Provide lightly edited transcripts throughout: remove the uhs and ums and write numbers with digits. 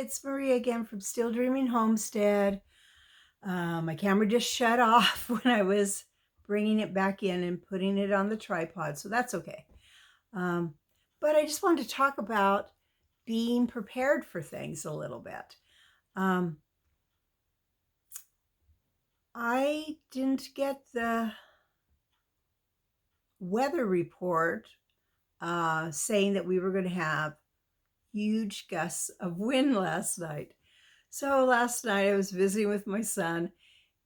it's Maria again from Still Dreaming Homestead. My camera just shut off when I was bringing it back in and putting it on the tripod, so that's okay. Um, but I just wanted to talk about being prepared for things a little bit. Um, I didn't get the weather report saying that we were going to have huge gusts of wind last night. So last night I was visiting with my son,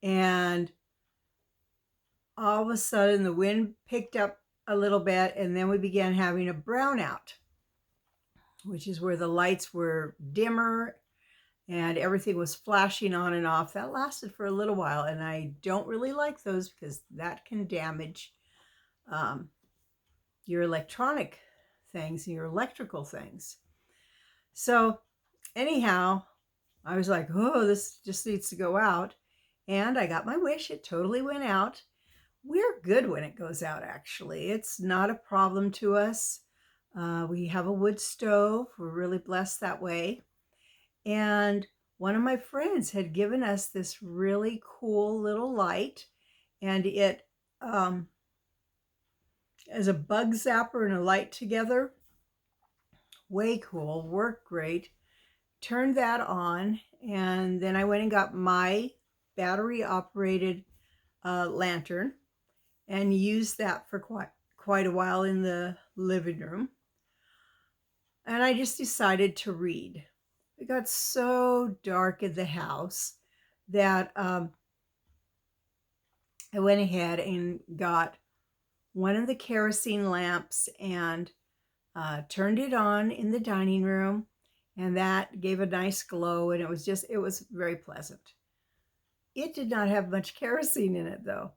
and all of a sudden the wind picked up a little bit, and then we began having a brownout, which is where the lights were dimmer and everything was flashing on and off. That lasted for a little while, and I don't really like those because that can damage um, your electronic things and your electrical things. So anyhow, I was like, oh, this just needs to go out. And I got my wish. It totally went out. We're good when it goes out, actually. It's not a problem to us. We have a wood stove. We're really blessed that way. And one of my friends had given us this really cool little light, and it as a bug zapper and a light together. Way cool, worked great. Turned that on, and then I went and got my battery operated lantern and used that for quite a while in the living room. And I just decided to read. It got so dark in the house that I went ahead and got one of the kerosene lamps and turned it on in the dining room, and that gave a nice glow, and it was very pleasant. It did not have much kerosene in it though.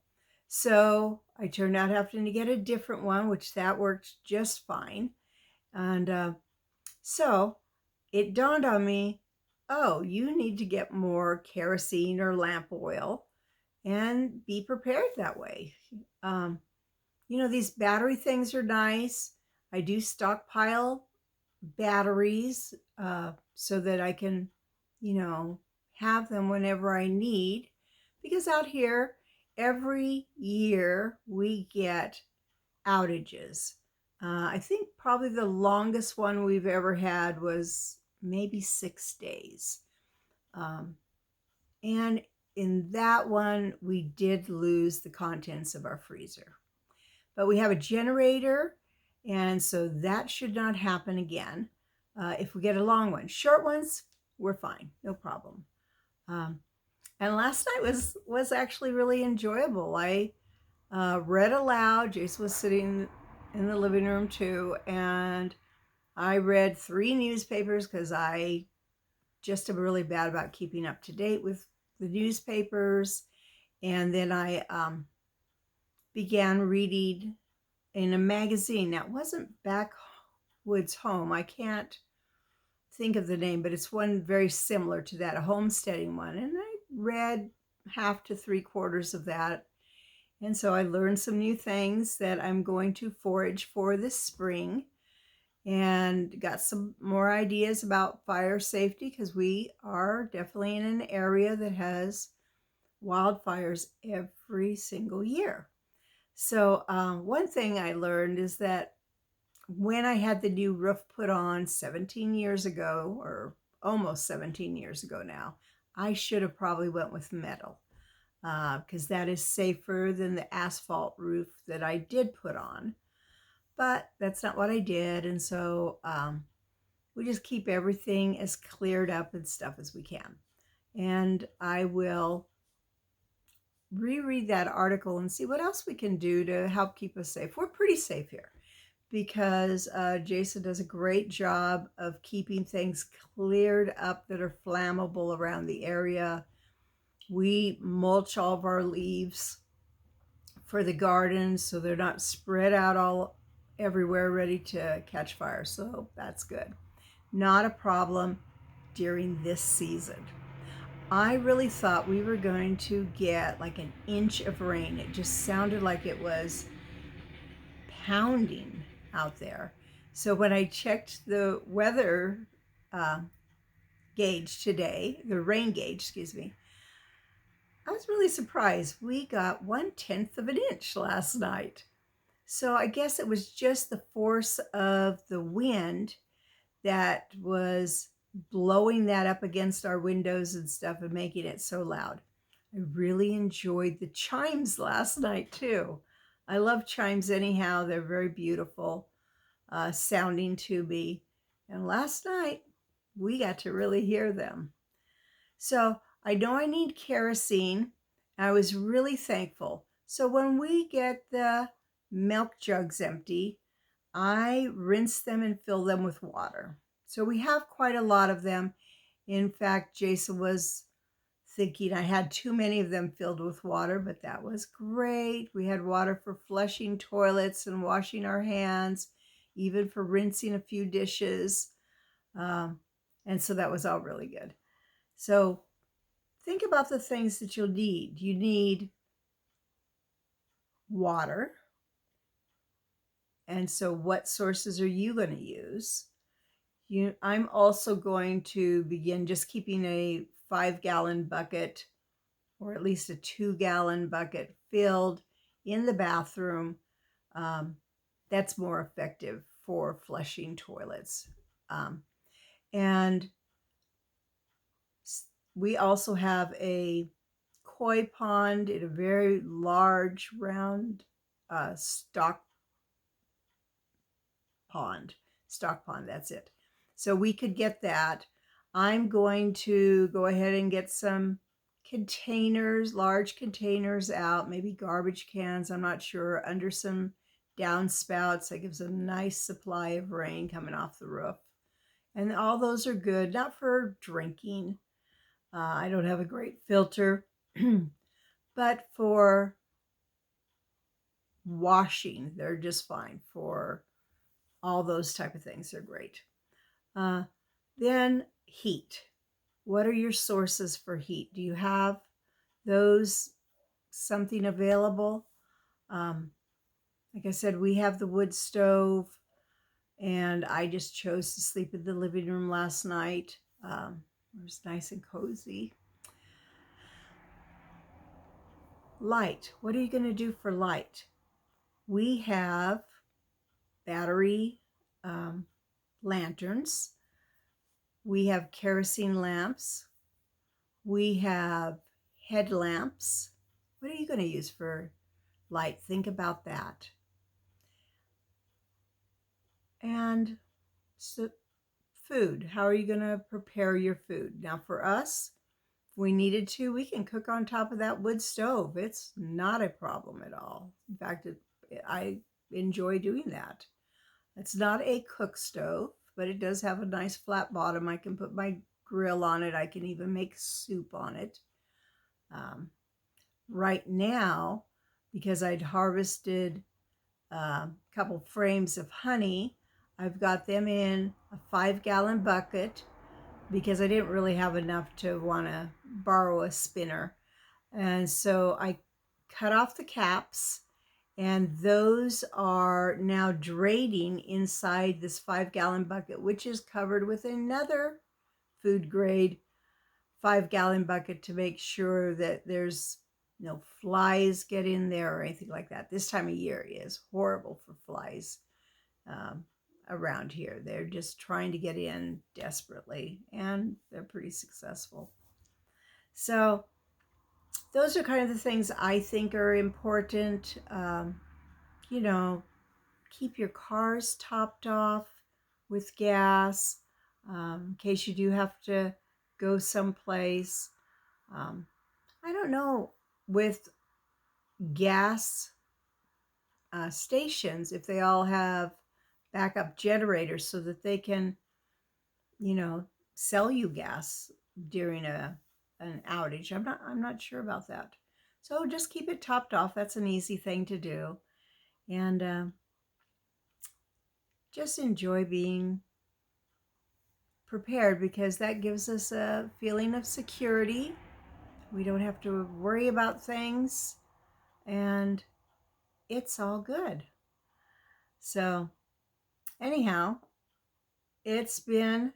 So I turned out having to get a different one, which that worked just fine. And so it dawned on me, oh, you need to get more kerosene or lamp oil and be prepared that way. These battery things are nice. I do stockpile batteries so that I can, have them whenever I need. Because out here, every year we get outages. I think probably the longest one we've ever had was maybe 6 days. And in that one, we did lose the contents of our freezer. But we have a generator, and so that should not happen again if we get a long one. Short ones, we're fine, no problem. And last night was actually really enjoyable. I read aloud. Jason was sitting in the living room too, and I read 3 newspapers because I just am really bad about keeping up to date with the newspapers. And then I began reading in a magazine that wasn't Backwoods Home. I can't think of the name, but it's one very similar to that, a homesteading one. And I read half to 3/4 of that. And so I learned some new things that I'm going to forage for this spring, and got some more ideas about fire safety because we are definitely in an area that has wildfires every single year. So one thing I learned is that when I had the new roof put on 17 years ago, or almost 17 years ago now, I should have probably went with metal because that is safer than the asphalt roof that I did put on. But that's not what I did, and so we just keep everything as cleared up and stuff as we can. And I will reread that article and see what else we can do to help keep us safe. We're pretty safe here because Jason does a great job of keeping things cleared up that are flammable around the area. We mulch all of our leaves for the garden so they're not spread out all everywhere ready to catch fire. So that's good. Not a problem during this season. I really thought we were going to get like an inch of rain. It just sounded like it was pounding out there. So when I checked the weather gauge today, the rain gauge, excuse me. I was really surprised. We got 1/10 of an inch last night. So I guess it was just the force of the wind that was blowing that up against our windows and stuff and making it so loud. I really enjoyed the chimes last night too. I love chimes anyhow. They're very beautiful sounding to me. And last night we got to really hear them. So I know I need kerosene. I was really thankful. So when we get the milk jugs empty, I rinse them and fill them with water. So we have quite a lot of them. In fact, Jason was thinking I had too many of them filled with water, but that was great. We had water for flushing toilets and washing our hands, even for rinsing a few dishes. And so that was all really good. So think about the things that you'll need. You need water. And so what sources are you going to use? I'm also going to begin just keeping a 5-gallon bucket or at least a 2-gallon bucket filled in the bathroom. That's more effective for flushing toilets. And we also have a koi pond in a very large round stock pond, that's it. So we could get that. I'm going to go ahead and get some containers, large containers out, maybe garbage cans, I'm not sure, under some downspouts. That gives a nice supply of rain coming off the roof. And all those are good, not for drinking. I don't have a great filter, but for washing, they're just fine. For all those type of things, they're great. Then heat. What are your sources for heat? Do you have those something available? Like I said, we have the wood stove, and I just chose to sleep in the living room last night. It was nice and cozy. Light. What are you going to do for light? We have battery lanterns. We have kerosene lamps. We have headlamps. What are you going to use for light? Think about that. And so food. How are you going to prepare your food? Now for us, if we needed to, we can cook on top of that wood stove. It's not a problem at all. In fact, I enjoy doing that. It's not a cook stove, but it does have a nice flat bottom. I can put my grill on it. I can even make soup on it. Right now, because I'd harvested a couple frames of honey, I've got them in a 5-gallon bucket because I didn't really have enough to want to borrow a spinner. And so I cut off the caps, and those are now draining inside this 5-gallon bucket, which is covered with another food grade 5-gallon bucket to make sure that there's no flies get in there or anything like that. This time of year is horrible for flies around here. They're just trying to get in desperately, and they're pretty successful. So those are kind of the things I think are important. You know, keep your cars topped off with gas in case you do have to go someplace. I don't know, with gas stations, if they all have backup generators so that they can, you know, sell you gas during an outage. I'm not sure about that. So just keep it topped off. That's an easy thing to do. And just enjoy being prepared, because that gives us a feeling of security. We don't have to worry about things, and it's all good. So anyhow, it's been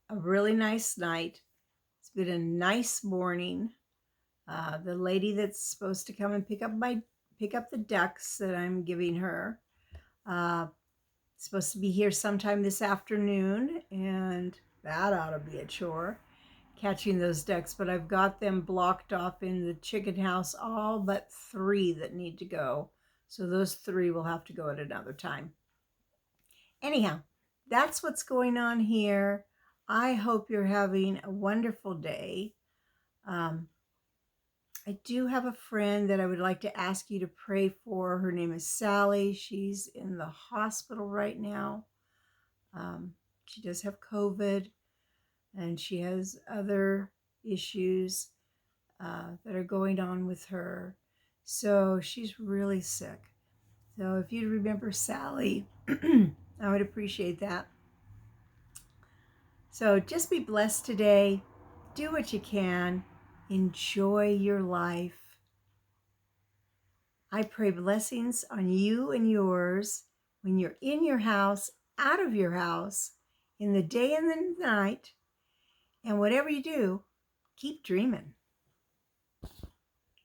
a really nice night. It's been a nice morning. The lady that's supposed to come and pick up the ducks that I'm giving her, supposed to be here sometime this afternoon, and that ought to be a chore, catching those ducks. But I've got them blocked off in the chicken house, all but 3 that need to go. So those 3 will have to go at another time. Anyhow, that's what's going on here. I hope you're having a wonderful day. I do have a friend that I would like to ask you to pray for. Her name is Sally. She's in the hospital right now. She does have COVID, and she has other issues that are going on with her. So she's really sick. So if you'd remember Sally, I would appreciate that. So just be blessed today. Do what you can. Enjoy your life. I pray blessings on you and yours when you're in your house, out of your house, in the day and the night. And whatever you do, keep dreaming.